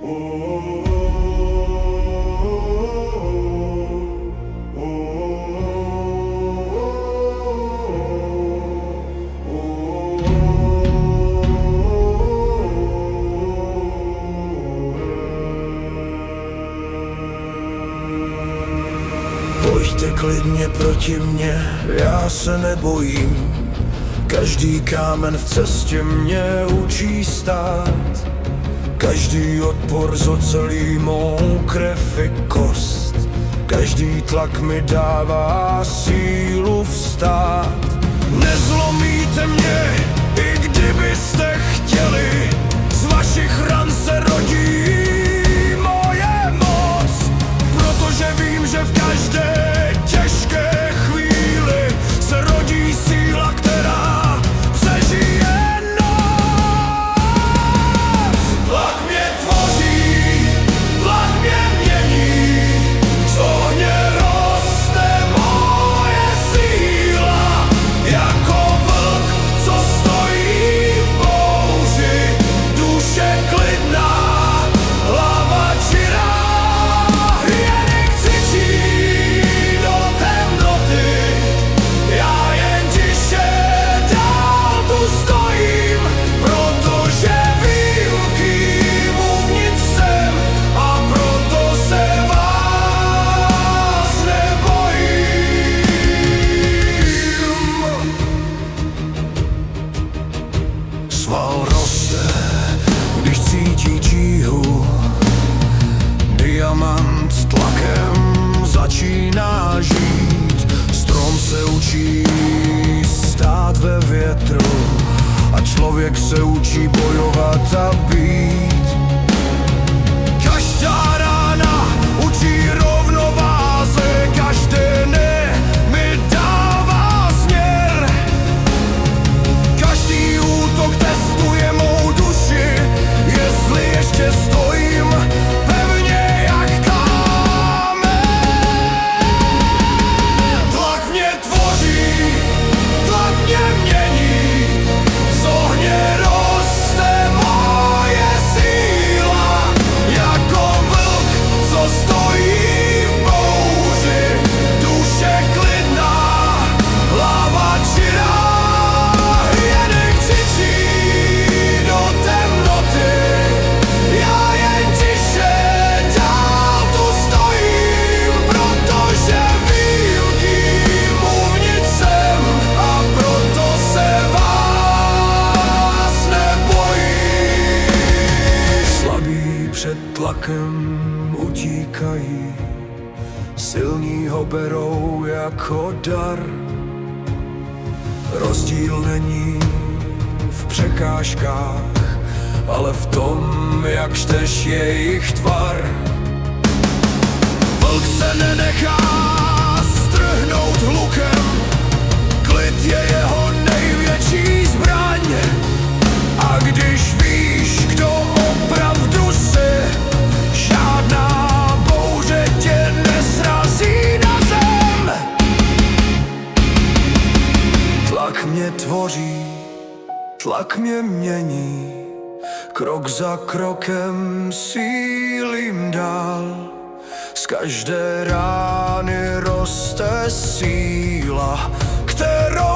Pojďte klidně proti mně, já se nebojím. Každý kámen v cestě mě učí stát. Každý odpor zocelí mou krev i kost. Každý tlak mi dává sílu vstát. Nezlomíte mě, i kdybyste chtěli. Z vašich ran se rodí moje moc. Protože vím, že v každé těžké chvíli se rodí síla, která přežije noc. Tlak mě tvoří, tlak mě mění, z ohně roste moje síla. Jako vlk, co stojí v bouři, duše klidná, hlava čirá. Hyeny křičí do temnoty, já jen tiše dál tu stojím, protože vím, kým uvnitř jsem, a proto se vás nebojím. Sval roste, když cítí tíhu. Diamant tlakem začíná žít. Strom se učí stát ve větru a člověk se učí bojovat a být. Každá rána učí rovnováze, každé ne mi dává směr. Každý útok testuje mou duši, jestli ještě stojím pevně jak kámen. Tlak mě tvoří, tlak mě mění, z ohně roste moje síla. Jako vlk, co stojí v bouři, duše klidná, hlava čirá. Hyeny křičí do temnoty, já jen tiše dál tu stojím, protože vím, kým uvnitř jsem, a proto se vás nebojím. Slabí před tlakem utíkají, silní ho berou jako dar. Rozdíl není v překážkách, ale v tom, jak čteš jejich tvar. Vlk se nenechá strhnout hlukem, klid je jeho největší zbraň. A když víš, kdo opravdu jsi, žádná bouře tě nesrazí na zem. Tlak mě tvoří, tlak mě mění, krok za krokem sílím dál. Z každé rány roste síla, kterou